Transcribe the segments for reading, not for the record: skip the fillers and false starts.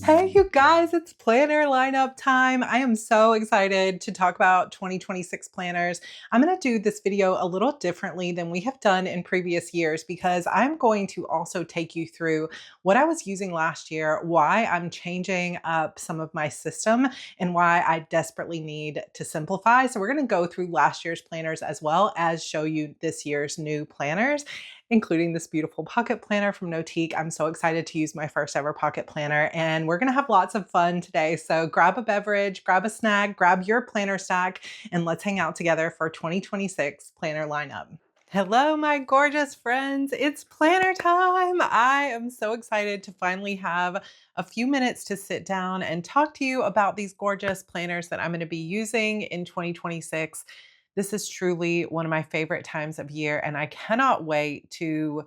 Hey, you guys, it's planner lineup time. I am so excited to talk about 2026 planners. I'm going to do this video a little differently than we have done in previous years because I'm going to also take you through what I was using last year, why I'm changing up some of my system, and why I desperately need to simplify. So, we're going to go through last year's planners as well as show you this year's new planners, including this beautiful pocket planner from Notiq. I'm so excited to use my first ever pocket planner, and we're gonna have lots of fun today. So grab a beverage, grab a snack, grab your planner stack, and let's hang out together for 2026 planner lineup. Hello, my gorgeous friends. It's planner time. I am so excited to finally have a few minutes to sit down and talk to you about these gorgeous planners that I'm going to be using in 2026. This is truly one of my favorite times of year, and I cannot wait to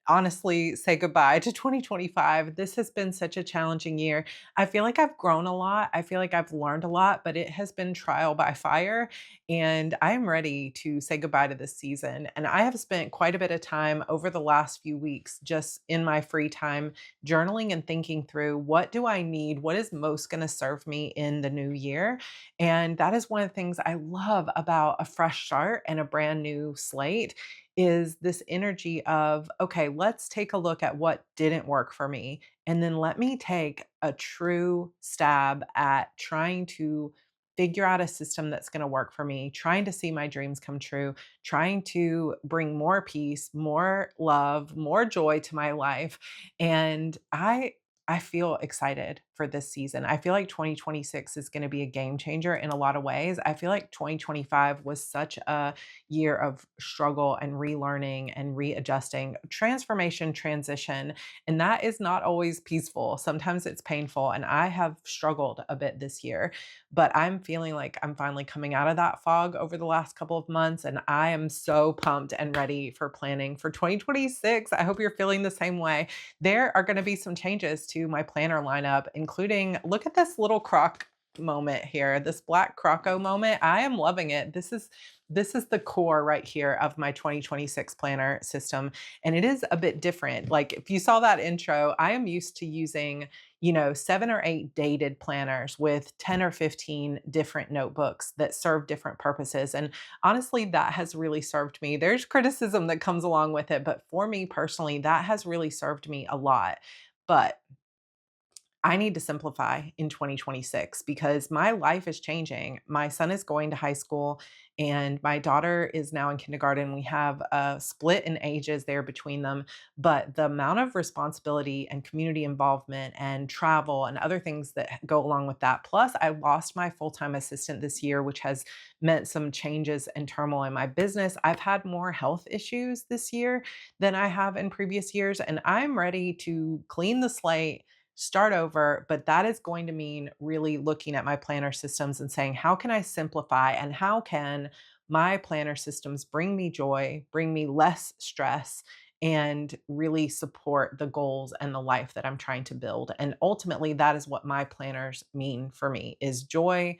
honestly say goodbye to 2025. This has been such a challenging year. I feel like I've grown a lot. I feel like I've learned a lot, but it has been trial by fire. And I am ready to say goodbye to this season. And I have spent quite a bit of time over the last few weeks just in my free time journaling and thinking through what do I need? What is most going to serve me in the new year? And that is one of the things I love about a fresh start and a brand new slate is this energy of, okay, let's take a look at what didn't work for me. And then let me take a true stab at trying to figure out a system that's going to work for me, trying to see my dreams come true, trying to bring more peace, more love, more joy to my life. And I feel excited for this season. I feel like 2026 is going to be a game changer in a lot of ways. I feel like 2025 was such a year of struggle and relearning and readjusting, transformation, transition. And that is not always peaceful. Sometimes it's painful. And I have struggled a bit this year, but I'm feeling like I'm finally coming out of that fog over the last couple of months. And I am so pumped and ready for planning for 2026. I hope you're feeling the same way. There are going to be some changes to my planner lineup, including look at this little croc moment here, this black croco moment. I am loving it. This is the core right here of my 2026 planner system. And it is a bit different. Like if you saw that intro, I am used to using, 7 or 8 dated planners with 10 or 15 different notebooks that serve different purposes. And honestly, that has really served me. There's criticism that comes along with it, but for me personally, that has really served me a lot. But I need to simplify in 2026 because my life is changing. My son is going to high school and my daughter is now in kindergarten. We have a split in ages there between them, but the amount of responsibility and community involvement and travel and other things that go along with that. Plus, I lost my full time assistant this year, which has meant some changes and turmoil in my business. I've had more health issues this year than I have in previous years, and I'm ready to clean the slate, start over, but that is going to mean really looking at my planner systems and saying, how can I simplify and how can my planner systems bring me joy, bring me less stress, and really support the goals and the life that I'm trying to build. And ultimately, that is what my planners mean for me is joy,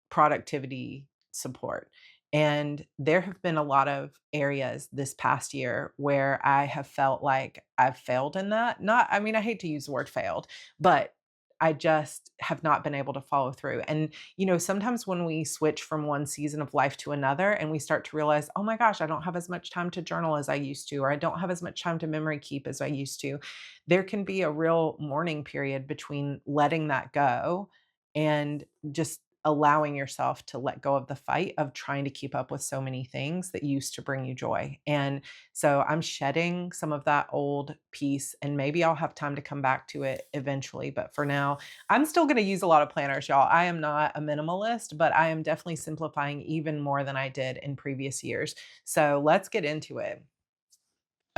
productivity support. And there have been a lot of areas this past year where I have felt like I've failed in that. Not, I mean, I hate to use the word failed, but I just have not been able to follow through. And, sometimes when we switch from one season of life to another and we start to realize, oh my gosh, I don't have as much time to journal as I used to, or I don't have as much time to memory keep as I used to, there can be a real mourning period between letting that go and just allowing yourself to let go of the fight of trying to keep up with so many things that used to bring you joy. And so I'm shedding some of that old piece and maybe I'll have time to come back to it eventually. But for now, I'm still going to use a lot of planners, y'all. I am not a minimalist, but I am definitely simplifying even more than I did in previous years. So let's get into it.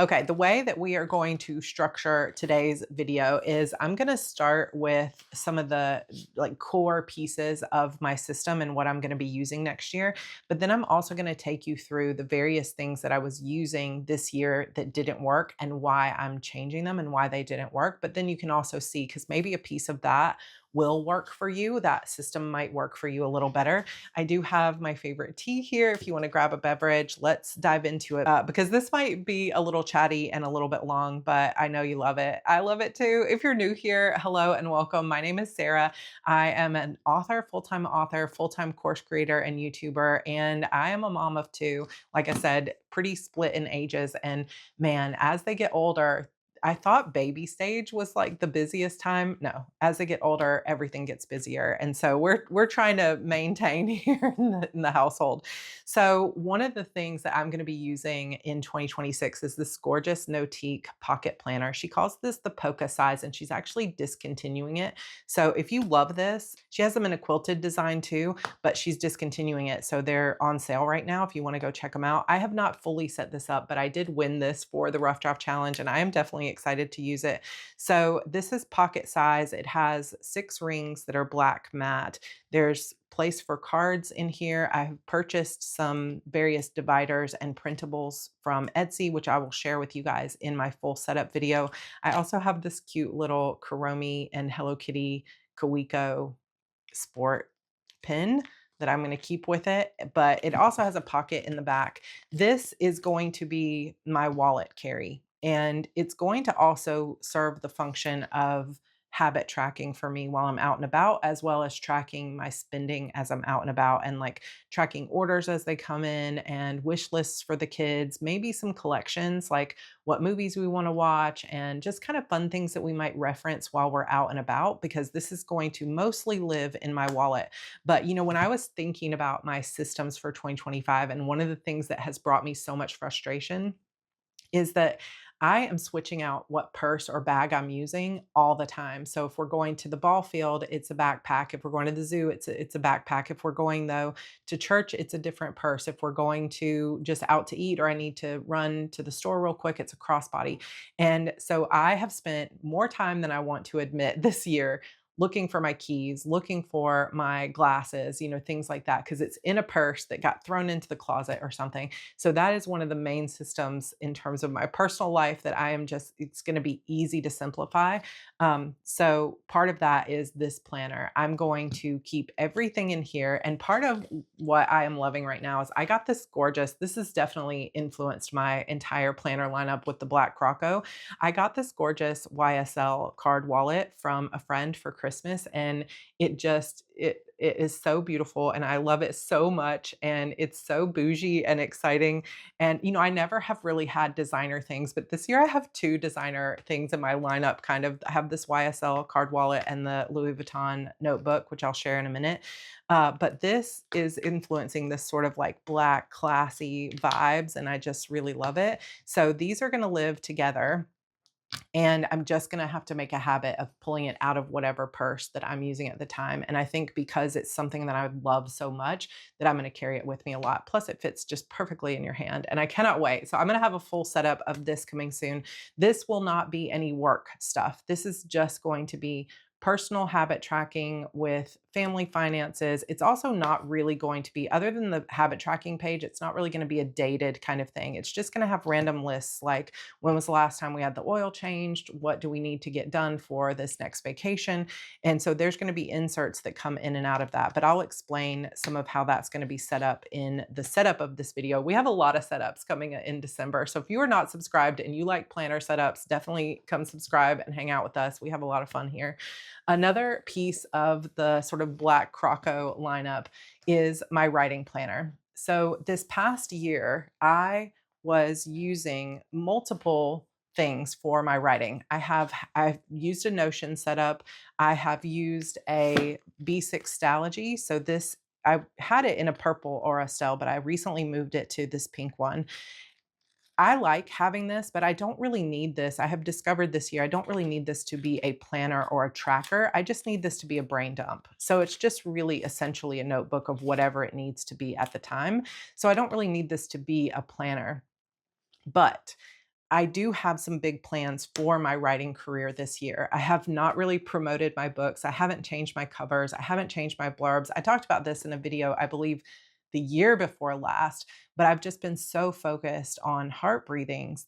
Okay, the way that we are going to structure today's video is I'm going to start with some of the like core pieces of my system and what I'm going to be using next year. But then I'm also going to take you through the various things that I was using this year that didn't work and why I'm changing them and why they didn't work. But then you can also see because maybe a piece of that will work for you, that system might work for you a little better. I do have my favorite tea here. If you want to grab a beverage, let's dive into it because this might be a little chatty and a little bit long, but I know you love it. I love it too. If you're new here, hello and welcome. My name is Sarah. I am an author, full-time course creator, and YouTuber, and I am a mom of two. Like I said, pretty split in ages. And man, as they get older, I thought baby stage was like the busiest time. No, as they get older, everything gets busier. And so we're trying to maintain here in the household. So one of the things that I'm going to be using in 2026 is this gorgeous Notiq pocket planner. She calls this the Polka size, and she's actually discontinuing it. So if you love this, she has them in a quilted design too, but she's discontinuing it. So they're on sale right now if you want to go check them out. I have not fully set this up, but I did win this for the Rough Draft Challenge, and I am definitely excited to use it. So this is pocket size. It has 6 rings that are black matte. There's place for cards in here. I've purchased some various dividers and printables from Etsy, which I will share with you guys in my full setup video. I also have this cute little Kuromi and Hello Kitty Kawiko sport pin that I'm going to keep with it, but it also has a pocket in the back. This is going to be my wallet carry, and it's going to also serve the function of habit tracking for me while I'm out and about, as well as tracking my spending as I'm out and about, and like tracking orders as they come in, and wish lists for the kids, maybe some collections like what movies we want to watch, and just kind of fun things that we might reference while we're out and about, because this is going to mostly live in my wallet. But, when I was thinking about my systems for 2025, and one of the things that has brought me so much frustration is that I am switching out what purse or bag I'm using all the time. So if we're going to the ball field, it's a backpack. If we're going to the zoo, it's a backpack. If we're going though to church, it's a different purse. If we're going to just out to eat or I need to run to the store real quick, it's a crossbody. And so I have spent more time than I want to admit this year looking for my keys, looking for my glasses, things like that, because it's in a purse that got thrown into the closet or something. So that is one of the main systems in terms of my personal life that it's going to be easy to simplify. So part of that is this planner. I'm going to keep everything in here. And part of what I am loving right now is I got this has definitely influenced my entire planner lineup with the Black Croco. I got this gorgeous YSL card wallet from a friend for Christmas, and it is so beautiful and I love it so much, and it's so bougie and exciting. And I never have really had designer things, but this year I have 2 designer things in my lineup. Kind of, I have this YSL card wallet and the Louis Vuitton notebook, which I'll share in a minute. But this is influencing this sort of like black classy vibes, and I just really love it. So these are going to live together. And I'm just going to have to make a habit of pulling it out of whatever purse that I'm using at the time. And I think because it's something that I would love so much, that I'm going to carry it with me a lot. Plus, it fits just perfectly in your hand. And I cannot wait. So I'm going to have a full setup of this coming soon. This will not be any work stuff. This is just going to be personal habit tracking with family finances. It's also not really going to be, other than the habit tracking page, it's not really going to be a dated kind of thing. It's just going to have random lists like, when was the last time we had the oil changed? What do we need to get done for this next vacation? And so there's going to be inserts that come in and out of that, but I'll explain some of how that's going to be set up in the setup of this video. We have a lot of setups coming in December. So if you are not subscribed and you like planner setups, definitely come subscribe and hang out with us. We have a lot of fun here. Another piece of the sort of Black Croco lineup is my writing planner. So this past year, I was using multiple things for my writing. I've used a Notion setup. I have used a B6 Stalogy. So this, I had it in a purple Aurastel, but I recently moved it to this pink one. I like having this, but I don't really need this. I have discovered this year, I don't really need this to be a planner or a tracker. I just need this to be a brain dump. So it's just really essentially a notebook of whatever it needs to be at the time. So I don't really need this to be a planner. But I do have some big plans for my writing career this year. I have not really promoted my books. I haven't changed my covers. I haven't changed my blurbs. I talked about this in a video, I believe the year before last, but I've just been so focused on heart breathings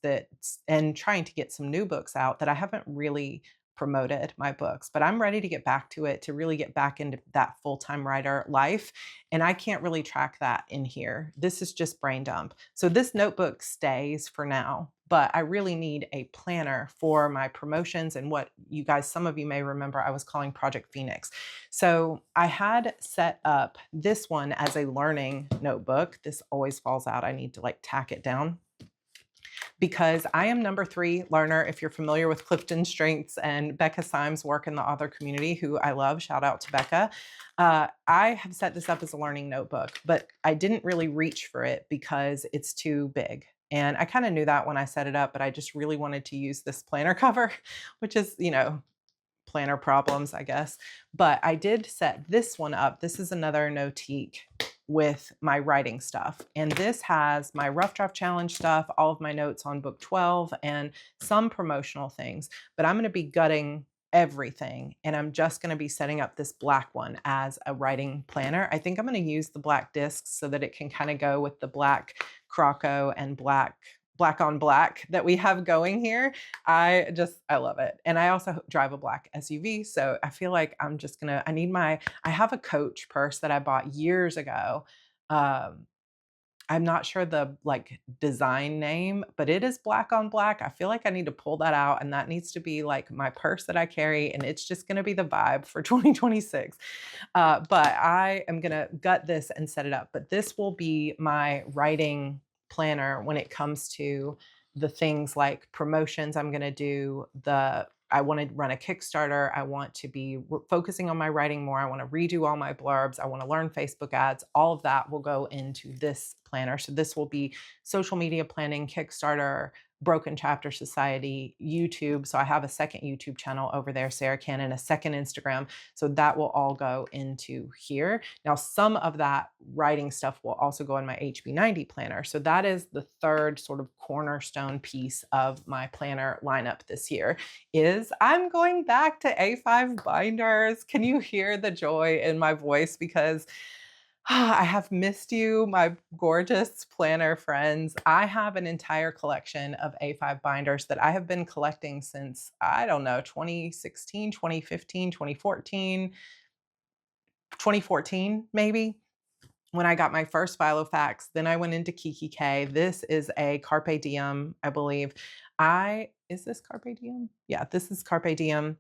and trying to get some new books out that I haven't really promoted my books, but I'm ready to get back to it, to really get back into that full-time writer life. And I can't really track that in here. This is just brain dump. So this notebook stays for now, but I really need a planner for my promotions and what you guys, some of you may remember, I was calling Project Phoenix. So I had set up this one as a learning notebook. This always falls out. I need to like tack it down because I am number 3 learner. If you're familiar with Clifton Strengths and Becca Syme's work in the author community, who I love, shout out to Becca. I have set this up as a learning notebook, but I didn't really reach for it because it's too big. And I kind of knew that when I set it up, but I just really wanted to use this planner cover, which is, planner problems, I guess. But I did set this one up. This is another Notiq with my writing stuff. And this has my rough draft challenge stuff, all of my notes on book 12, and some promotional things. But I'm going to be gutting everything. And I'm just going to be setting up this black one as a writing planner. I think I'm going to use the black discs so that it can kind of go with the black Croco and black on black that we have going here. I love it. And I also drive a black SUV. So I feel like I have a Coach purse that I bought years ago. I'm not sure the like design name, but it is black on black. I feel like I need to pull that out, and that needs to be like my purse that I carry. And it's just going to be the vibe for 2026. But I am going to gut this and set it up. But this will be my writing planner when it comes to the things like promotions I'm going to do. I want to run a Kickstarter. I want to be focusing on my writing more. I want to redo all my blurbs. I want to learn Facebook ads. All of that will go into this planner. So this will be social media planning, Kickstarter, Broken Chapter Society, YouTube. So I have a second YouTube channel over there, Sarra Cannon, a second Instagram. So that will all go into here. Now, some of that writing stuff will also go in my HB90 planner. So that is the third sort of cornerstone piece of my planner lineup this year is I'm going back to A5 binders. Can you hear the joy in my voice? Because I have missed you, my gorgeous planner friends. I have an entire collection of A5 binders that I have been collecting since, I don't know, 2016, 2015, 2014, 2014, maybe, when I got my first Filofax. Then I went into Kiki K. This is a Carpe Diem, I believe. Is this Carpe Diem? Yeah, this is Carpe Diem.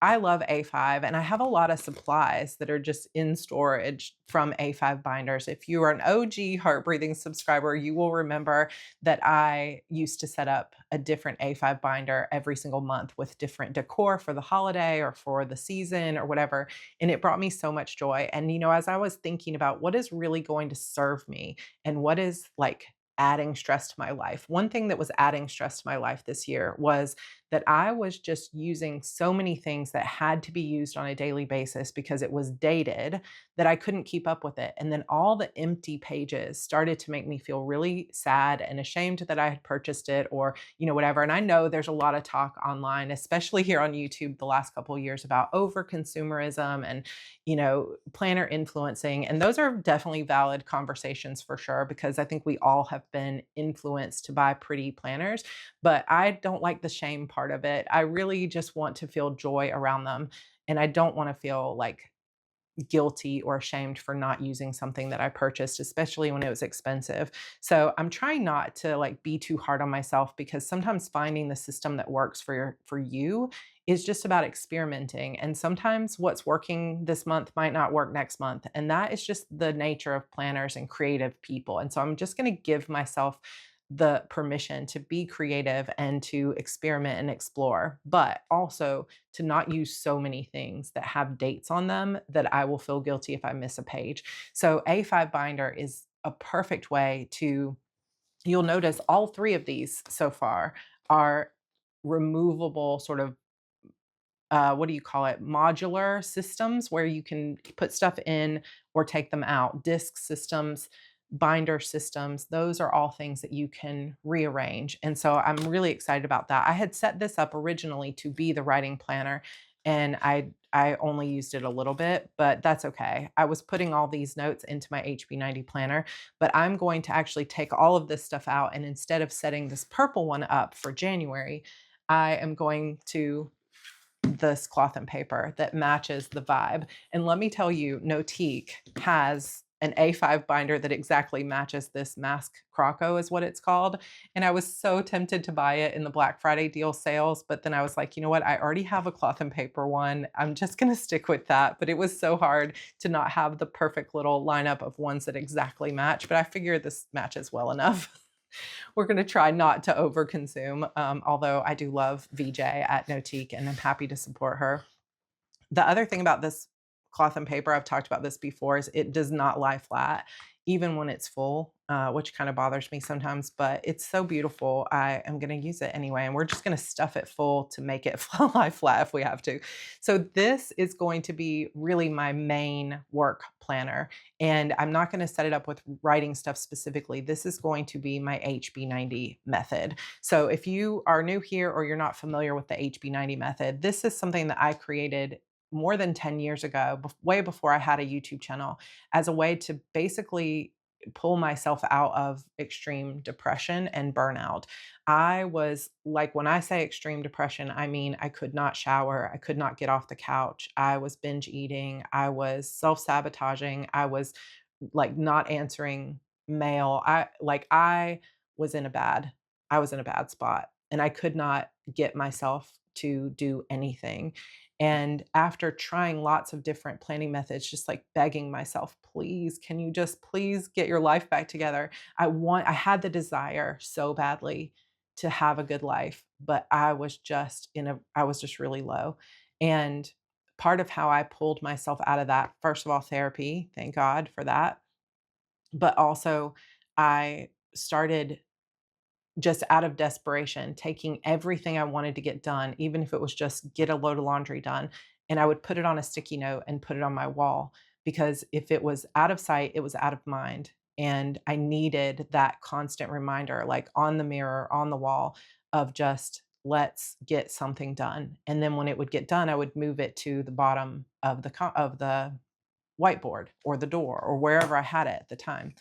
I love A5, and I have a lot of supplies that are just in storage from A5 binders. If you are an OG Heart Breathing subscriber, you will remember that I used to set up a different A5 binder every single month with different decor for the holiday or for the season or whatever. And it brought me so much joy. And, as I was thinking about what is really going to serve me and what is like adding stress to my life, one thing that was adding stress to my life this year was that I was just using so many things that had to be used on a daily basis because it was dated that I couldn't keep up with it. And then all the empty pages started to make me feel really sad and ashamed that I had purchased it or, whatever. And I know there's a lot of talk online, especially here on YouTube the last couple of years about over consumerism and, planner influencing. And those are definitely valid conversations for sure, because I think we all have been influenced to buy pretty planners, but I don't like the shame part of it. I really just want to feel joy around them. And I don't want to feel like guilty or ashamed for not using something that I purchased, especially when it was expensive. So I'm trying not to like be too hard on myself, because sometimes finding the system that works for you is just about experimenting. And sometimes what's working this month might not work next month. And that is just the nature of planners and creative people. And so I'm just going to give myself the permission to be creative and to experiment and explore, but also to not use so many things that have dates on them that I will feel guilty if I miss a page. So A5 binder is a perfect way to, you'll notice all 3 of these so far are removable sort of what do you call it? Modular systems where you can put stuff in or take them out. Disk systems, binder systems, those are all things that you can rearrange. And so I'm really excited about that. I had set this up originally to be the writing planner, and I only used it a little bit, but that's okay. I was putting all these notes into my HB90 planner, but I'm going to actually take all of this stuff out, and instead of setting this purple one up for January, I am going to this cloth and paper that matches the vibe. And let me tell you, Notiq has an A5 binder that exactly matches this mask croco is what it's called. And I was so tempted to buy it in the Black Friday deal sales, but then I was like, you know what? I already have a cloth and paper one. I'm just going to stick with that. But it was so hard to not have the perfect little lineup of ones that exactly match. But I figure this matches well enough. We're going to try not to overconsume, although I do love VJ at Notiq and I'm happy to support her. The other thing about this cloth and paper, I've talked about this before, is it does not lie flat, even when it's full, which kind of bothers me sometimes, but it's so beautiful. I am going to use it anyway, and we're just going to stuff it full to make it lie flat if we have to. So this is going to be really my main work planner, and I'm not going to set it up with writing stuff specifically. This is going to be my HB90 method. So if you are new here or you're not familiar with the HB90 method, this is something that I created more than 10 years ago, way before I had a YouTube channel, as a way to basically pull myself out of extreme depression and burnout. I was like, when I say extreme depression, I mean, I could not shower. I could not get off the couch. I was binge eating. I was self sabotaging. I was like not answering mail. I was in a bad, I was in a bad spot and I could not get myself to do anything. And after trying lots of different planning methods, just like begging myself, please, can you just please get your life back together? I had the desire so badly to have a good life, but I was just really low. And part of how I pulled myself out of that, first of all, therapy, thank God for that. But also I started just out of desperation, taking everything I wanted to get done, even if it was just get a load of laundry done, and I would put it on a sticky note and put it on my wall, because if it was out of sight, it was out of mind, and I needed that constant reminder, like on the mirror, on the wall, of just, "Let's get something done," and then when it would get done, I would move it to the bottom of the whiteboard or the door or wherever I had it at the time.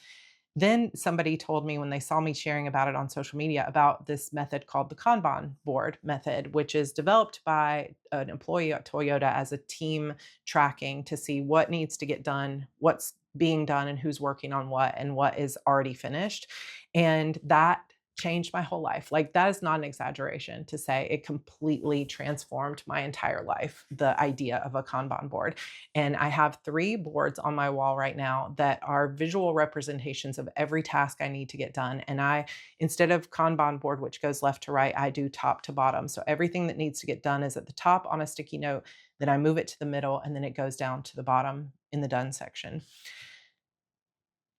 Then somebody told me when they saw me sharing about it on social media about this method called the Kanban board method, which is developed by an employee at Toyota as a team tracking to see what needs to get done, what's being done, and who's working on what, and what is already finished. And that changed my whole life. Like, that is not an exaggeration to say it completely transformed my entire life, the idea of a Kanban board. And I have 3 boards on my wall right now that are visual representations of every task I need to get done. And instead of Kanban board, which goes left to right, I do top to bottom. So everything that needs to get done is at the top on a sticky note, then I move it to the middle, and then it goes down to the bottom in the done section.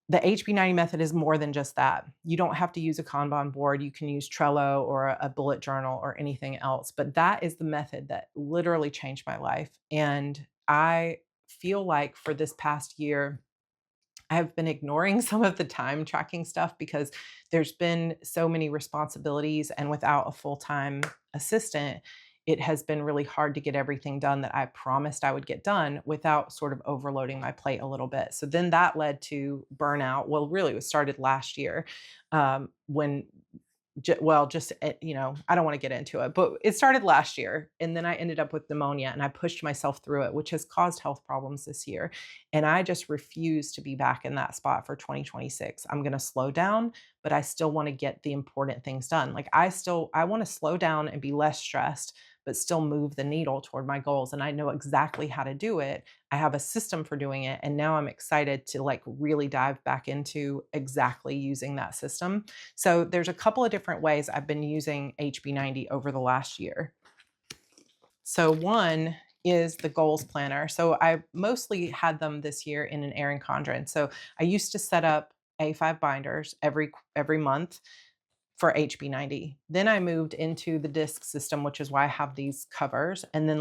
The HB90 method is more than just that. You don't have to use a Kanban board. You can use Trello or a bullet journal or anything else. But that is the method that literally changed my life. And I feel like for this past year, I've been ignoring some of the time tracking stuff because there's been so many responsibilities, and without a full-time assistant, it has been really hard to get everything done that I promised I would get done without sort of overloading my plate a little bit. So then that led to burnout. Well, really, it was started last year, when just, I don't want to get into it, but it started last year. And then I ended up with pneumonia and I pushed myself through it, which has caused health problems this year. And I just refuse to be back in that spot for 2026. I'm going to slow down, but I still want to get the important things done. Like, I want to slow down and be less stressed, but still move the needle toward my goals. And I know exactly how to do it. I have a system for doing it. And now I'm excited to like really dive back into exactly using that system. So there's a couple of different ways I've been using HB90 over the last year. So one is the goals planner. So I mostly had them this year in an Erin Condren. So I used to set up A5 binders every month for HB90. Then I moved into the disc system, which is why I have these covers. And then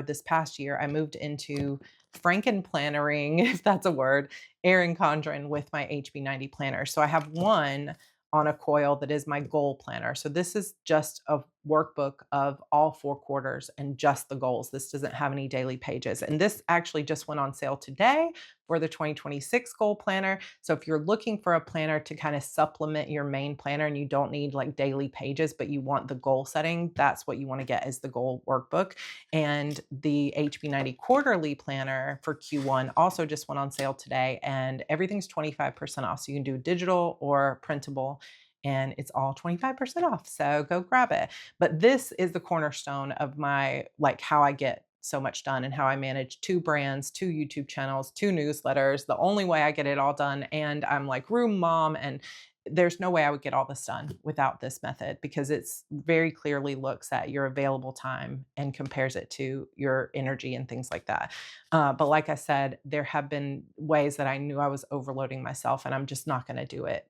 this past year, I moved into Franken plannering, if that's a word, Erin Condren with my HB90 planner. So I have one on a coil that is my goal planner. So this is just a workbook of all 4 quarters and just the goals. This doesn't have any daily pages. And this actually just went on sale today for the 2026 goal planner. So if you're looking for a planner to kind of supplement your main planner and you don't need like daily pages, but you want the goal setting, that's what you want to get is the goal workbook. And the HB90 quarterly planner for Q1 also just went on sale today, and everything's 25% off. So you can do digital or printable, and it's all 25% off. So go grab it. But this is the cornerstone of my, like, how I get so much done and how I manage 2 brands, 2 YouTube channels, 2 newsletters. The only way I get it all done. And I'm like room mom, and there's no way I would get all this done without this method, because it's very clearly looks at your available time and compares it to your energy and things like that. But like I said, there have been ways that I knew I was overloading myself, and I'm just not going to do it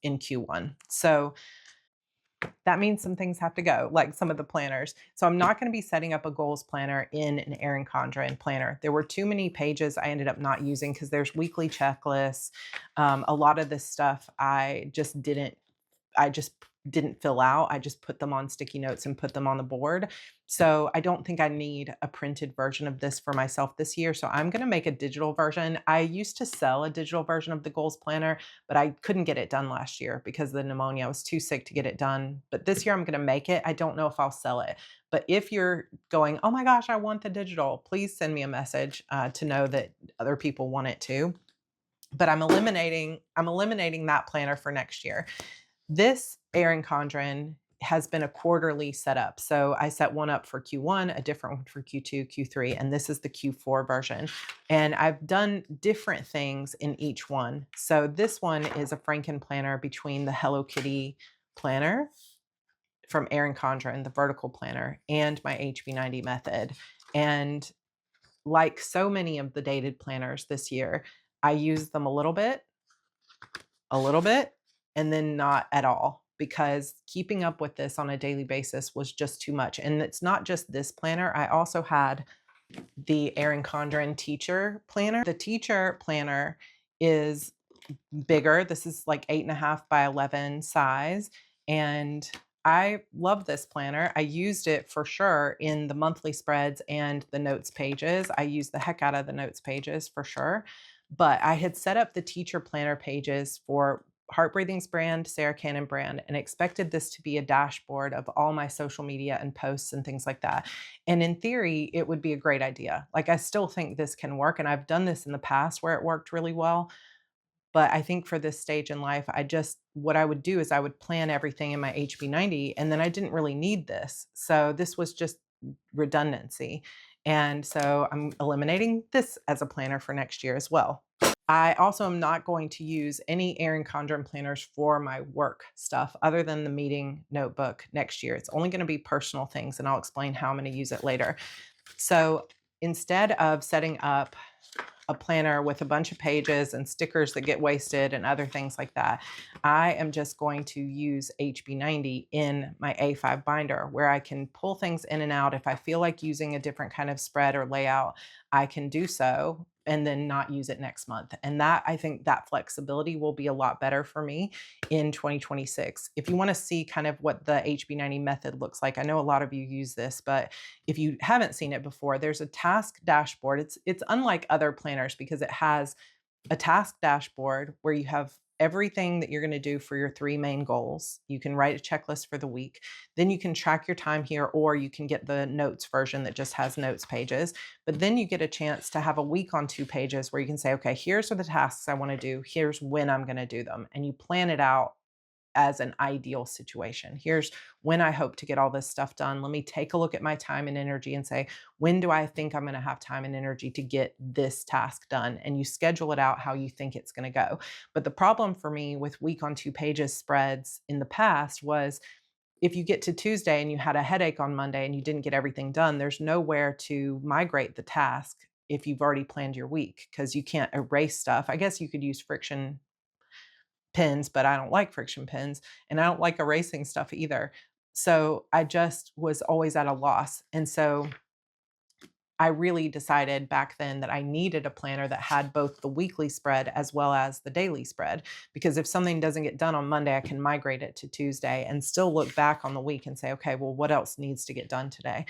in Q1. So that means some things have to go, like some of the planners. So I'm not going to be setting up a goals planner in an Erin Condren planner. There were too many pages I ended up not using because there's weekly checklists. A lot of this stuff I just didn't fill out. I just put them on sticky notes and put them on the board. So I don't think I need a printed version of this for myself this year. So I'm going to make a digital version. I used to sell a digital version of the goals planner, but I couldn't get it done last year because of the pneumonia. I was too sick to get it done. But this year I'm going to make it. I don't know if I'll sell it. But if you're going, oh my gosh, I want the digital, please send me a message to know that other people want it too. But I'm eliminating that planner for next year. This Erin Condren has been a quarterly setup. So I set one up for Q1, a different one for Q2, Q3, and this is the Q4 version. And I've done different things in each one. So this one is a Franken planner between the Hello Kitty planner from Erin Condren, the vertical planner, and my HB90 method. And like so many of the dated planners this year, I use them a little bit, and then not at all, because keeping up with this on a daily basis was just too much. And it's not just this planner. I also had the Erin Condren teacher planner. The teacher planner is bigger. This is like 8.5 by 11 size. And I love this planner. I used it for sure in the monthly spreads and the notes pages. I used the heck out of the notes pages for sure. But I had set up the teacher planner pages for Heart Breathing's brand, Sarra Cannon brand, and expected this to be a dashboard of all my social media and posts and things like that. And in theory, it would be a great idea. Like, I still think this can work. And I've done this in the past where it worked really well. But I think for this stage in life, what I would do is I would plan everything in my HB90, and then I didn't really need this. So this was just redundancy. And so I'm eliminating this as a planner for next year as well. I also am not going to use any Erin Condren planners for my work stuff other than the meeting notebook next year. It's only going to be personal things, and I'll explain how I'm going to use it later. So instead of setting up a planner with a bunch of pages and stickers that get wasted and other things like that, I am just going to use HB90 in my A5 binder, where I can pull things in and out. If I feel like using a different kind of spread or layout, I can do so and then not use it next month. And I think that flexibility will be a lot better for me in 2026. If you want to see kind of what the HB90 method looks like, I know a lot of you use this, but if you haven't seen it before, there's a task dashboard. It's unlike other planners because it has a task dashboard where you have everything that you're going to do for your 3 main goals. You can write a checklist for the week. Then you can track your time here, or you can get the notes version that just has notes pages. But then you get a chance to have a week on 2 pages where you can say, okay, here's are the tasks I want to do. Here's when I'm going to do them. And you plan it out as an ideal situation. Here's when I hope to get all this stuff done. Let me take a look at my time and energy and say, when do I think I'm going to have time and energy to get this task done? And you schedule it out how you think it's going to go. But the problem for me with week on 2 pages spreads in the past was, if you get to Tuesday and you had a headache on Monday and you didn't get everything done, there's nowhere to migrate the task if you've already planned your week, because you can't erase stuff. I guess you could use friction pens, but I don't like friction pens, and I don't like erasing stuff either. So I just was always at a loss. And so I really decided back then that I needed a planner that had both the weekly spread as well as the daily spread. Because if something doesn't get done on Monday, I can migrate it to Tuesday and still look back on the week and say, okay, well, what else needs to get done today?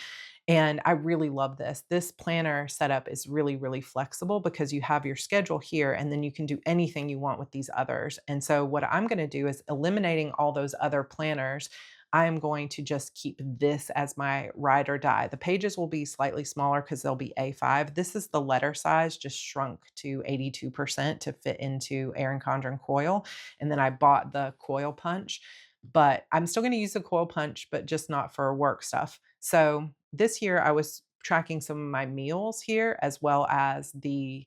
And I really love this. This planner setup is really, really flexible because you have your schedule here and then you can do anything you want with these others. And so, what I'm going to do is eliminating all those other planners. I am going to just keep this as my ride or die. The pages will be slightly smaller because they'll be A5. This is the letter size, just shrunk to 82% to fit into Erin Condren coil. And then I bought the coil punch, but I'm still going to use the coil punch, but just not for work stuff. So this year I was tracking some of my meals here as well as the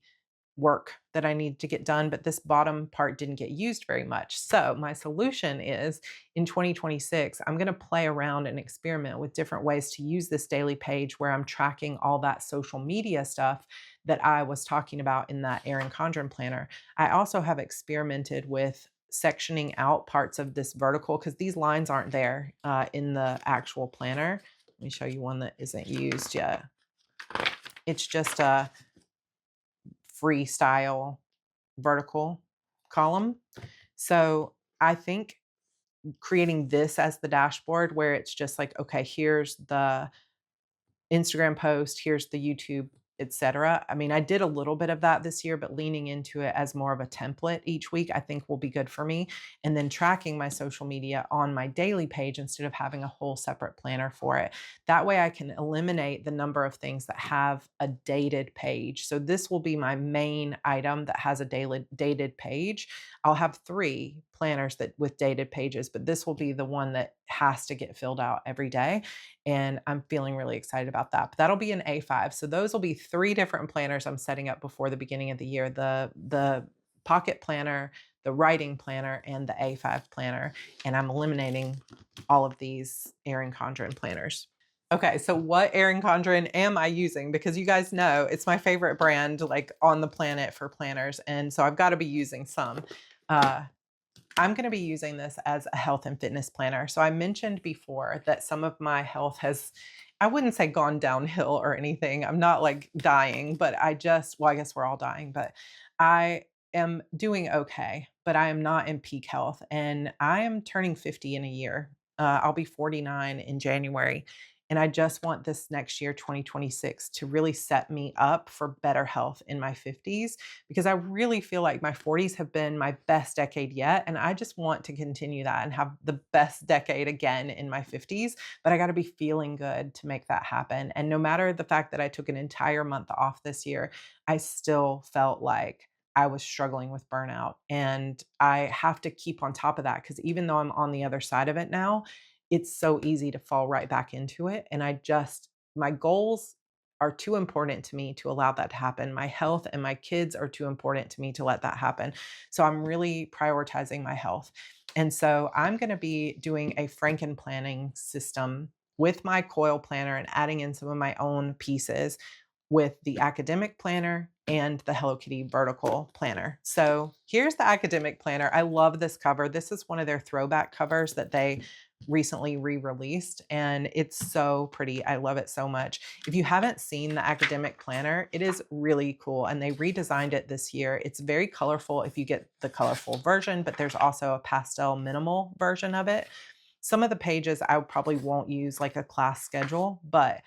work that I need to get done, but this bottom part didn't get used very much. So, my solution is in 2026, I'm going to play around and experiment with different ways to use this daily page where I'm tracking all that social media stuff that I was talking about in that Erin Condren planner. I also have experimented with sectioning out parts of this vertical because these lines aren't there in the actual planner. Let me show you one that isn't used yet. It's just a freestyle vertical column. So I think creating this as the dashboard where it's just like, okay, here's the Instagram post, here's the YouTube, etc. I mean, I did a little bit of that this year, but leaning into it as more of a template each week, I think will be good for me. And then tracking my social media on my daily page instead of having a whole separate planner for it. That way I can eliminate the number of things that have a dated page. So this will be my main item that has a dated page. I'll have 3 planners that with dated pages, but this will be the one that has to get filled out every day. And I'm feeling really excited about that. But that'll be an A5. So those will be 3 different planners I'm setting up before the beginning of the year. The pocket planner, the writing planner, and the A5 planner. And I'm eliminating all of these Erin Condren planners. Okay, so what Erin Condren am I using? Because you guys know it's my favorite brand like on the planet for planners. And so I've got to be using some. Uh, I'm going to be using this as a health and fitness planner. So I mentioned before that some of my health has, I wouldn't say gone downhill or anything. I'm not like dying, but well, I guess we're all dying, but I am doing okay, but I am not in peak health. And I am turning 50 in a year. I'll be 49 in January. And I just want this next year, 2026, to really set me up for better health in my 50s because I really feel like my 40s have been my best decade yet. And I just want to continue that and have the best decade again in my 50s. But I got to be feeling good to make that happen. And no matter the fact that I took an entire month off this year, I still felt like I was struggling with burnout. And I have to keep on top of that because even though I'm on the other side of it now, it's so easy to fall right back into it. And my goals are too important to me to allow that to happen. My health and my kids are too important to me to let that happen. So I'm really prioritizing my health. And so I'm going to be doing a Franken planning system with my coil planner and adding in some of my own pieces with the academic planner and the Hello Kitty vertical planner. So here's the academic planner. I love this cover. This is one of their throwback covers that they recently re-released and it's so pretty. I love it so much. If you haven't seen the academic planner, it is really cool and they redesigned it this year. It's very colorful if you get the colorful version, but there's also a pastel minimal version of it. Some of the pages I probably won't use like a class schedule, but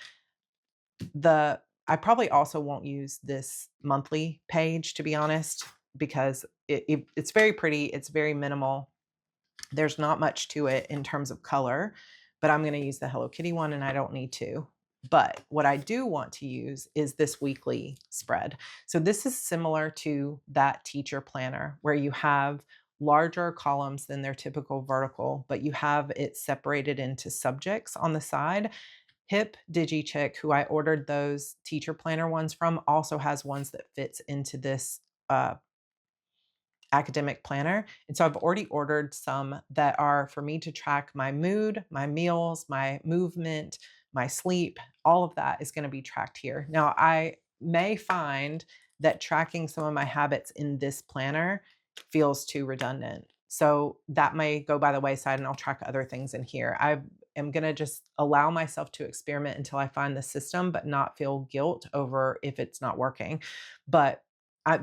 I probably also won't use this monthly page to be honest, because it's very pretty, it's very minimal. There's not much to it in terms of color, but I'm going to use the Hello Kitty one and I don't need to. But what I do want to use is this weekly spread. So this is similar to that teacher planner where you have larger columns than their typical vertical, but you have it separated into subjects on the side. Hip DigiChick, who I ordered those teacher planner ones from, also has ones that fits into this academic planner. And so I've already ordered some that are for me to track my mood, my meals, my movement, my sleep. All of that is going to be tracked here. Now, I may find that tracking some of my habits in this planner feels too redundant. So that may go by the wayside and I'll track other things in here. am going to just allow myself to experiment until I find the system, but not feel guilt over if it's not working. But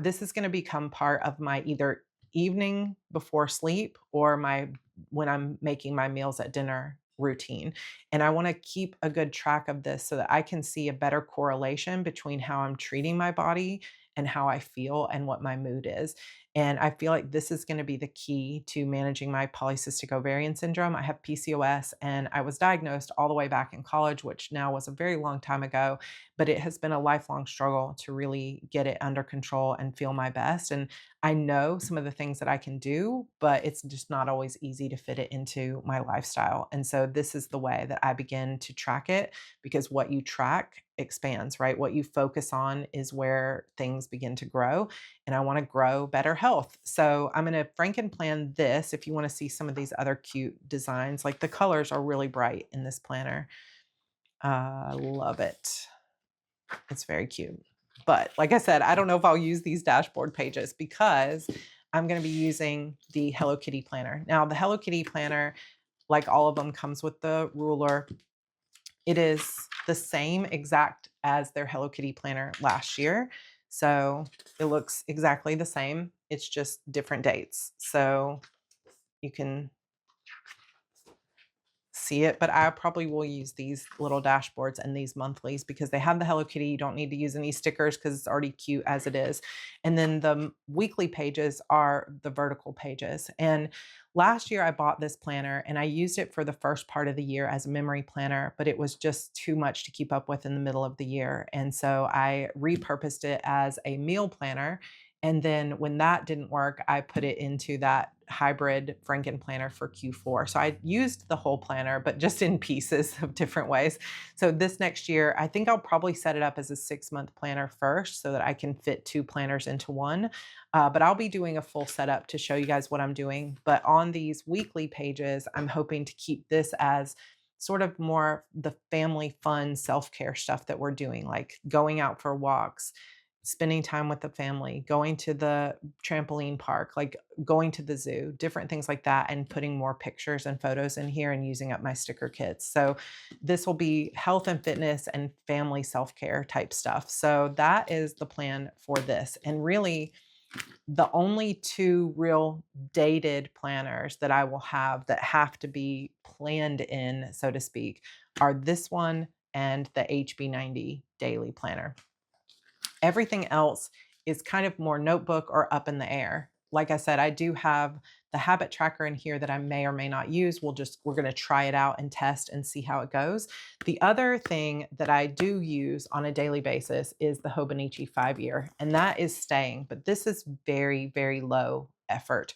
this is going to become part of my either evening before sleep or my when I'm making my meals at dinner routine. And I want to keep a good track of this so that I can see a better correlation between how I'm treating my body and how I feel and what my mood is. And I feel like this is going to be the key to managing my polycystic ovarian syndrome. I have PCOS and I was diagnosed all the way back in college, which now was a very long time ago, but it has been a lifelong struggle to really get it under control and feel my best. And I know some of the things that I can do, but it's just not always easy to fit it into my lifestyle. And so this is the way that I begin to track it, because what you track expands, right? What you focus on is where things begin to grow. And I want to grow better health. So I'm going to Franken plan this. If you want to see some of these other cute designs, like the colors are really bright in this planner. I love it. It's very cute. But like I said, I don't know if I'll use these dashboard pages because I'm going to be using the Hello Kitty planner. Now, the Hello Kitty planner, like all of them, comes with the ruler. It is the same exact as their Hello Kitty planner last year. So it looks exactly the same. It's just different dates. So you can see it, but I probably will use these little dashboards and these monthlies because they have the Hello Kitty. You don't need to use any stickers because it's already cute as it is. And then the weekly pages are the vertical pages. And last year I bought this planner and I used it for the first part of the year as a memory planner, but it was just too much to keep up with in the middle of the year. And so I repurposed it as a meal planner. And then when that didn't work, I put it into that hybrid Franken planner for Q4. So I used the whole planner, but just in pieces of different ways. So this next year, I think I'll probably set it up as a 6-month planner first so that I can fit 2 planners into one. But I'll be doing a full setup to show you guys what I'm doing. But on these weekly pages, I'm hoping to keep this as sort of more the family fun self-care stuff that we're doing, like going out for walks, spending time with the family, going to the trampoline park, like going to the zoo, different things like that, and putting more pictures and photos in here and using up my sticker kits. So this will be health and fitness and family self-care type stuff. So that is the plan for this. And really, the only 2 real dated planners that I will have that have to be planned in, so to speak, are this one and the HB90 daily planner. Everything else is kind of more notebook or up in the air. Like I said, I do have the habit tracker in here that I may or may not use. We're going to try it out and test and see how it goes. The other thing that I do use on a daily basis is the Hobonichi 5-year, and that is staying, but this is very, very low effort.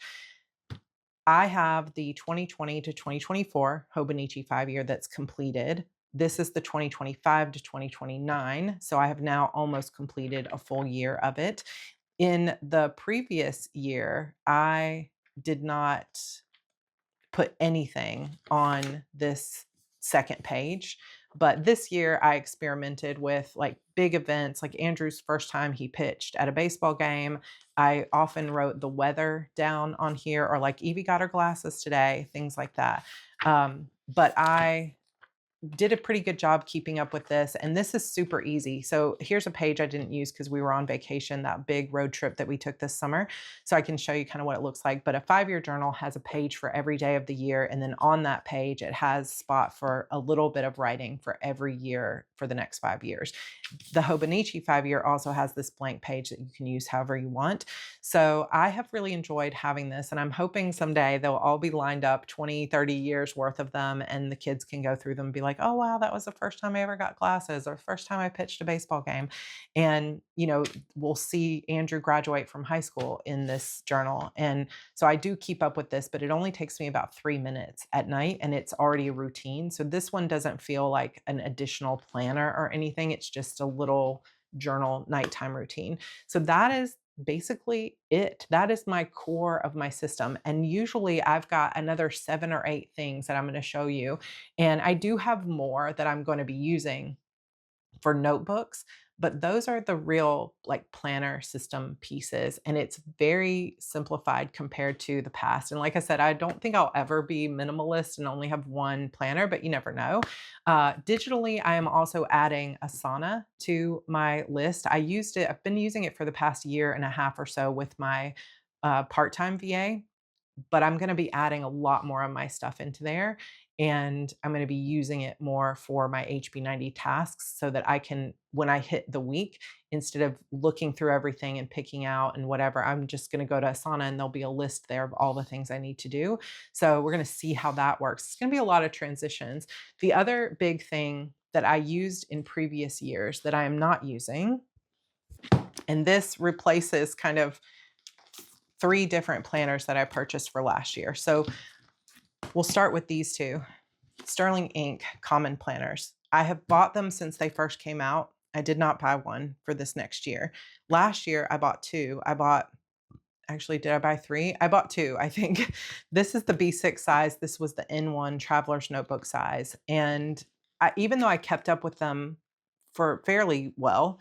I have the 2020 to 2024 Hobonichi 5-year that's completed. This is the 2025 to 2029. So I have now almost completed a full year of it. In the previous year, I did not put anything on this second page. But this year I experimented with like big events, like Andrew's first time he pitched at a baseball game. I often wrote the weather down on here, or like Evie got her glasses today, things like that. But I did a pretty good job keeping up with this. And this is super easy. So here's a page I didn't use because we were on vacation, that big road trip that we took this summer. So I can show you kind of what it looks like. But a 5-year journal has a page for every day of the year. And then on that page, it has spot for a little bit of writing for every year for the next 5 years. The Hobonichi 5-year also has this blank page that you can use however you want. So I have really enjoyed having this. And I'm hoping someday they'll all be lined up, 20, 30 years worth of them. And the kids can go through them and be like, oh, wow, that was the first time I ever got glasses, or first time I pitched a baseball game. And, we'll see Andrew graduate from high school in this journal. And so I do keep up with this, but it only takes me about 3 minutes at night and it's already a routine. So this one doesn't feel like an additional planner or anything. It's just a little journal nighttime routine. So that is basically it. That is my core of my system. And usually I've got another 7 or 8 things that I'm going to show you. And I do have more that I'm going to be using. for notebooks, but those are the real like planner system pieces. And it's very simplified compared to the past. And like I said, I don't think I'll ever be minimalist and only have one planner, but you never know. Digitally, I am also adding Asana to my list. I've been using it for the past year and a half or so with my part-time VA, but I'm gonna be adding a lot more of my stuff into there, and I'm gonna be using it more for my HB90 tasks so that I can, when I hit the week, instead of looking through everything and picking out and whatever, I'm just gonna go to Asana and there'll be a list there of all the things I need to do. So we're gonna see how that works. It's gonna be a lot of transitions. The other big thing that I used in previous years that I am not using, and this replaces kind of 3 different planners that I purchased for last year. So we'll start with these 2. Sterling Ink common planners. I have bought them since they first came out. I did not buy one for this next year. Last year, I bought 2. Actually, did I buy 3? I bought 2, I think. This is the B6 size. This was the N1 Traveler's Notebook size. And even though I kept up with them for fairly well,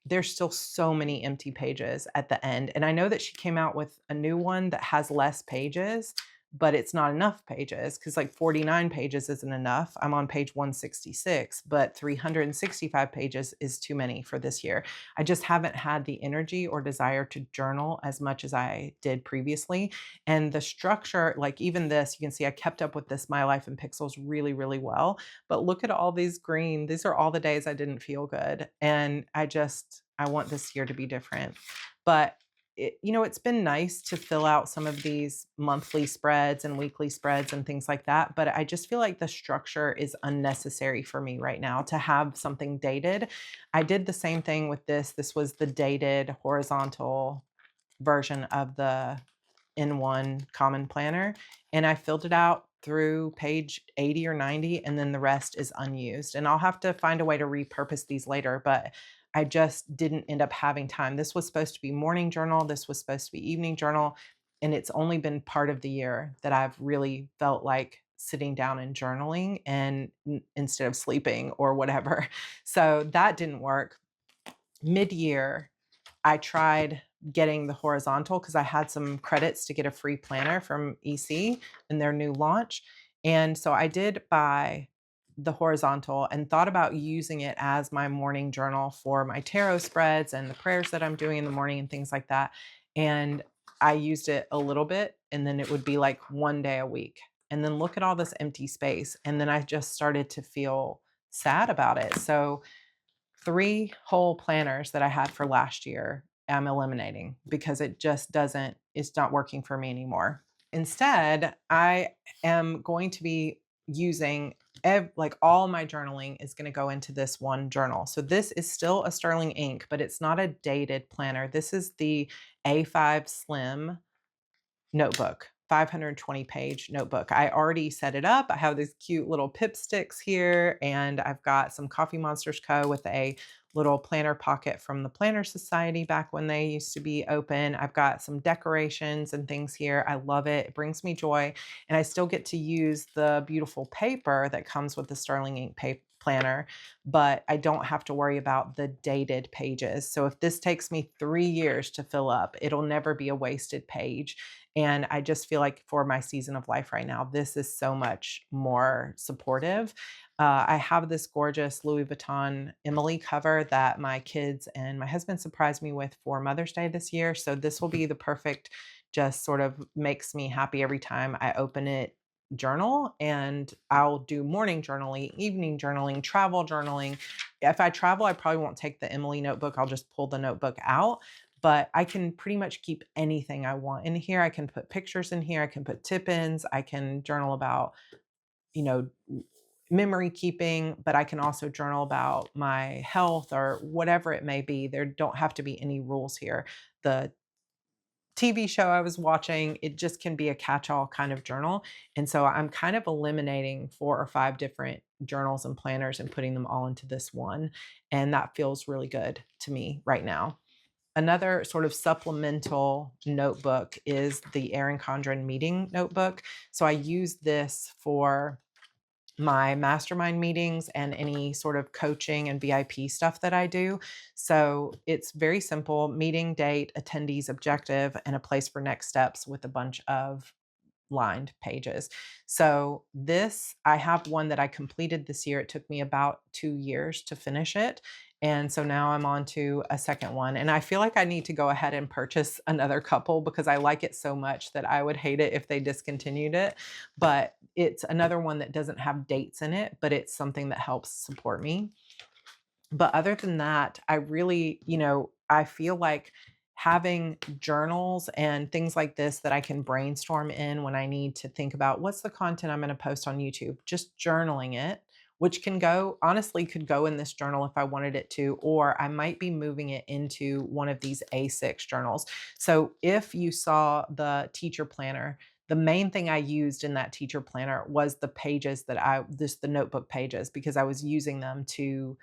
there's still so many empty pages at the end. And I know that she came out with a new one that has less pages, but it's not enough pages because like 49 pages isn't enough. I'm on page 166, but 365 pages is too many for this year. I just haven't had the energy or desire to journal as much as I did previously. And the structure, like even this, you can see I kept up with this My Life in Pixels really, really well. But look at all these green. These are all the days I didn't feel good. And I want this year to be different. But it's been nice to fill out some of these monthly spreads and weekly spreads and things like that. But I just feel like the structure is unnecessary for me right now to have something dated. I did the same thing with this. This was the dated horizontal version of the N1 common planner. And I filled it out through page 80 or 90, and then the rest is unused. And I'll have to find a way to repurpose these later, but I just didn't end up having time. This was supposed to be morning journal. This was supposed to be evening journal. And it's only been part of the year that I've really felt like sitting down and journaling and instead of sleeping or whatever. So that didn't work. Mid-year, I tried getting the horizontal because I had some credits to get a free planner from EC in their new launch. And so I did buy the horizontal and thought about using it as my morning journal for my tarot spreads and the prayers that I'm doing in the morning and things like that. And I used it a little bit, and then it would be like one day a week. And then look at all this empty space. And then I just started to feel sad about it. So 3 whole planners that I had for last year, I'm eliminating because it's not working for me anymore. Instead, I am going to be using like all my journaling is going to go into this one journal. So this is still a Sterling Ink, but it's not a dated planner. This is the A5 Slim notebook, 520 page notebook. I already set it up. I have these cute little pip sticks here, and I've got some Coffee Monsters Co. with a little planner pocket from the Planner Society back when they used to be open. I've got some decorations and things here. I love it. It brings me joy. And I still get to use the beautiful paper that comes with the Sterling Ink planner, but I don't have to worry about the dated pages. So if this takes me 3 years to fill up, it'll never be a wasted page. And I just feel like for my season of life right now, this is so much more supportive. I have this gorgeous Louis Vuitton Emily cover that my kids and my husband surprised me with for Mother's Day this year. So this will be the perfect, just sort of makes me happy every time I open it journal. And I'll do morning journaling, evening journaling, travel journaling. If I travel, I probably won't take the Emily notebook. I'll just pull the notebook out, but I can pretty much keep anything I want in here. I can put pictures in here. I can put tip-ins. I can journal about, you know, memory keeping, but I can also journal about my health or whatever it may be. There don't have to be any rules here. The TV show I was watching, it just can be a catch-all kind of journal. And so I'm kind of eliminating 4 or 5 different journals and planners and putting them all into this one. And that feels really good to me right now. Another sort of supplemental notebook is the Erin Condren meeting notebook. So I use this for my mastermind meetings and any sort of coaching and VIP stuff that I do. So it's very simple: meeting, date, attendees, objective, and a place for next steps with a bunch of lined pages. So this, I have one that I completed this year. It took me about 2 years to finish it. And so now I'm on to a second one. And I feel like I need to go ahead and purchase another couple because I like it so much that I would hate it if they discontinued it. But it's another one that doesn't have dates in it, but it's something that helps support me. But other than that, I really, I feel like having journals and things like this that I can brainstorm in when I need to think about what's the content I'm going to post on YouTube, just journaling it, which can go, honestly, could go in this journal if I wanted it to, or I might be moving it into one of these A6 journals. So if you saw the teacher planner, the main thing I used in that teacher planner was the pages the notebook pages, because I was using them to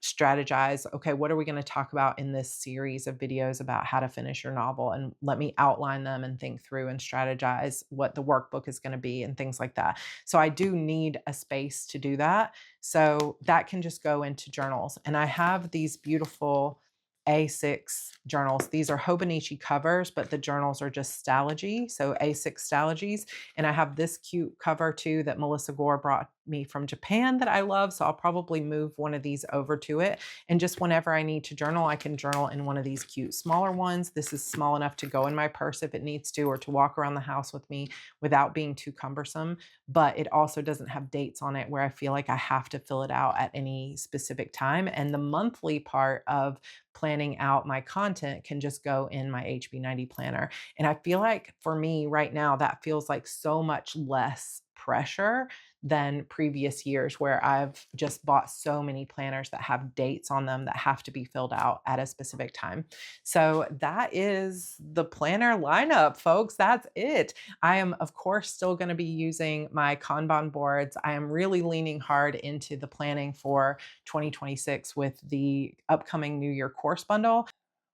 strategize, okay, what are we going to talk about in this series of videos about how to finish your novel? And let me outline them and think through and strategize what the workbook is going to be and things like that. So I do need a space to do that. So that can just go into journals. And I have these beautiful A6 journals. These are Hobonichi covers, but the journals are just Stalogy. So A6 Stalogies. And I have this cute cover too that Melissa Gore brought me from Japan that I love. So I'll probably move one of these over to it. And just whenever I need to journal, I can journal in one of these cute smaller ones. This is small enough to go in my purse if it needs to, or to walk around the house with me without being too cumbersome. But it also doesn't have dates on it where I feel like I have to fill it out at any specific time. And the monthly part of planning out my content can just go in my HB90 planner. And I feel like for me right now, that feels like so much less pressure than previous years where I've just bought so many planners that have dates on them that have to be filled out at a specific time. So that is the planner lineup, folks. That's it. I am, of course, still going to be using my Kanban boards. I am really leaning hard into the planning for 2026 with the upcoming New Year course bundle.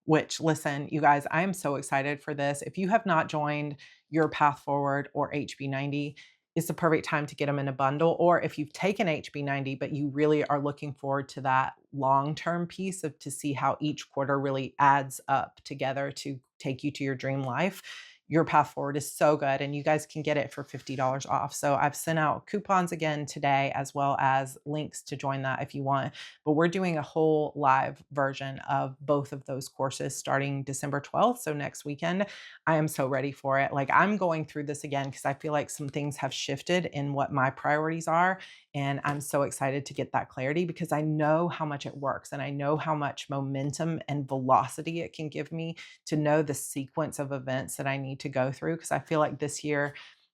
Which, listen, you guys, I am so excited for this. If you have not joined Your Path Forward or HB90, it's the perfect time to get them in a bundle. Or if you've taken HB90, but you really are looking forward to that long-term piece of to see how each quarter really adds up together to take you to your dream life. Your Path Forward is so good, and you guys can get it for $50 off. So I've sent out coupons again today, as well as links to join that if you want. But we're doing a whole live version of both of those courses starting December 12th. So next weekend, I am so ready for it. Like, I'm going through this again because I feel like some things have shifted in what my priorities are. And I'm so excited to get that clarity because I know how much it works and I know how much momentum and velocity it can give me to know the sequence of events that I need to go through. Because I feel like this year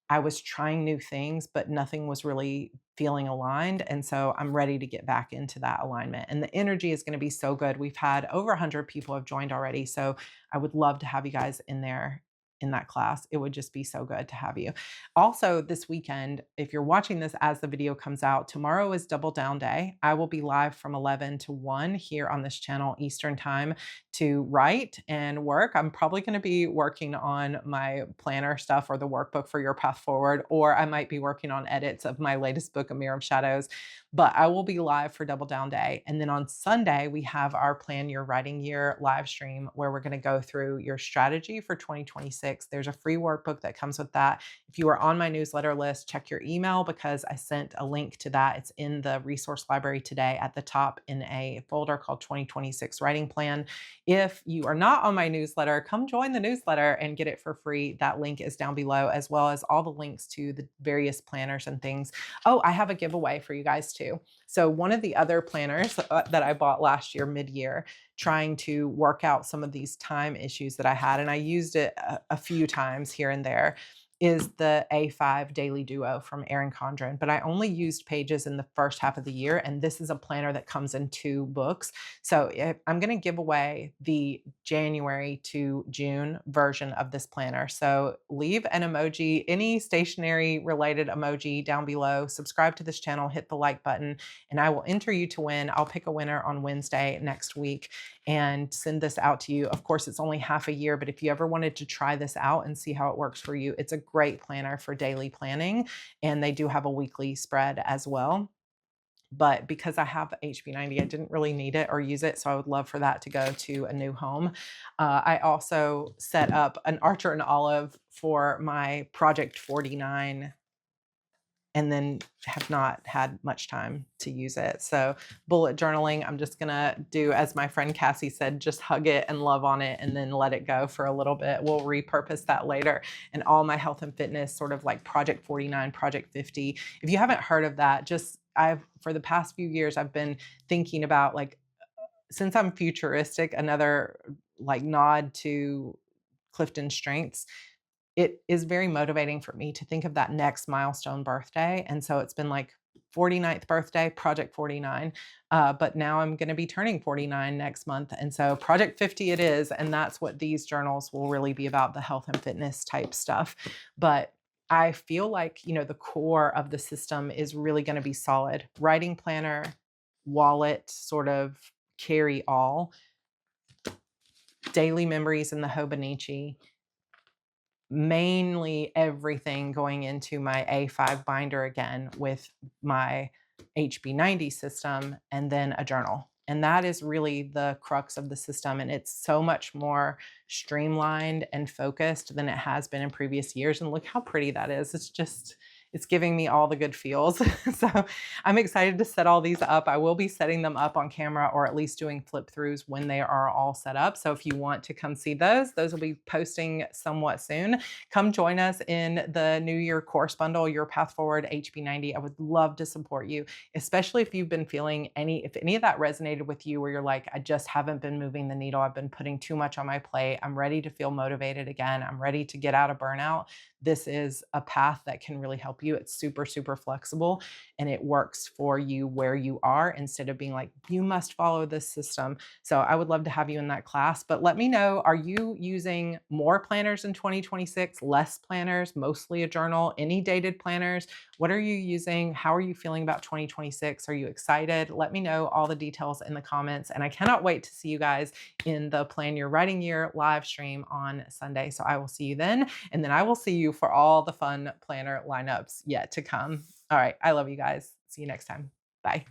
I was trying new things, but nothing was really feeling aligned. And so I'm ready to get back into that alignment. And the energy is going to be so good. We've had over 100 people have joined already. So I would love to have you guys in there in that class. It would just be so good to have you. Also, this weekend, if you're watching this as the video comes out, tomorrow is Double Down Day. I will be live from 11 to 1 here on this channel Eastern Time to write and work. I'm probably going to be working on my planner stuff or the workbook for Your Path Forward, or I might be working on edits of my latest book, A Mirror of Shadows. But I will be live for Double Down Day. And then on Sunday, we have our Plan Your Writing Year live stream where we're going to go through your strategy for 2026. There's a free workbook that comes with that. If you are on my newsletter list, check your email because I sent a link to that. It's in the resource library today at the top in a folder called 2026 Writing Plan. If you are not on my newsletter, come join the newsletter and get it for free. That link is down below, as well as all the links to the various planners and things. Oh, I have a giveaway for you guys too. So one of the other planners that I bought last year, mid-year, trying to work out some of these time issues that I had, and I used it a few times here and there, is the A5 Daily Duo from Erin Condren. But I only used pages in the first half of the year, and this is a planner that comes in 2 books. So I'm going to give away the January to June version of this planner. So leave an emoji, any stationery related emoji down below, subscribe to this channel, hit the like button, and I will enter you to win. I'll pick a winner on Wednesday next week and send this out to you. Of course, it's only half a year, but if you ever wanted to try this out and see how it works for you, it's a great planner for daily planning, and they do have a weekly spread as well. But because I have HB90, I didn't really need it or use it, so I would love for that to go to a new home. I also set up an Archer and Olive for my Project 49 and then have not had much time to use it. So bullet journaling, I'm just gonna do, as my friend Cassie said, just hug it and love on it and then let it go for a little bit. We'll repurpose that later. And all my health and fitness, sort of like Project 49, Project 50. If you haven't heard of that, for the past few years, I've been thinking about, like, since I'm futuristic, another like nod to Clifton Strengths, it is very motivating for me to think of that next milestone birthday. And so it's been like 49th birthday, Project 49. But now I'm going to be turning 49 next month. And so Project 50 it is. And that's what these journals will really be about, the health and fitness type stuff. But I feel like, the core of the system is really going to be solid. Writing planner, wallet, sort of carry all, daily memories in the Hobonichi, mainly everything going into my A5 binder again with my HB90 system, and then a journal. And that is really the crux of the system. And it's so much more streamlined and focused than it has been in previous years. And look how pretty that is. It's giving me all the good feels. So I'm excited to set all these up. I will be setting them up on camera, or at least doing flip throughs when they are all set up. So if you want to come see those will be posting somewhat soon. Come join us in the New Year course bundle, Your Path Forward HB90. I would love to support you, especially if you've been feeling if any of that resonated with you, where you're like, I just haven't been moving the needle. I've been putting too much on my plate. I'm ready to feel motivated again. I'm ready to get out of burnout. This is a path that can really help you. It's super, super flexible, and it works for you where you are, instead of being like, you must follow this system. So I would love to have you in that class. But let me know, are you using more planners in 2026, less planners, mostly a journal, any dated planners? What are you using? How are you feeling about 2026? Are you excited? Let me know all the details in the comments. And I cannot wait to see you guys in the Plan Your Writing Year live stream on Sunday. So I will see you then. And then I will see you for all the fun planner lineups yet to come. All right. I love you guys. See you next time. Bye.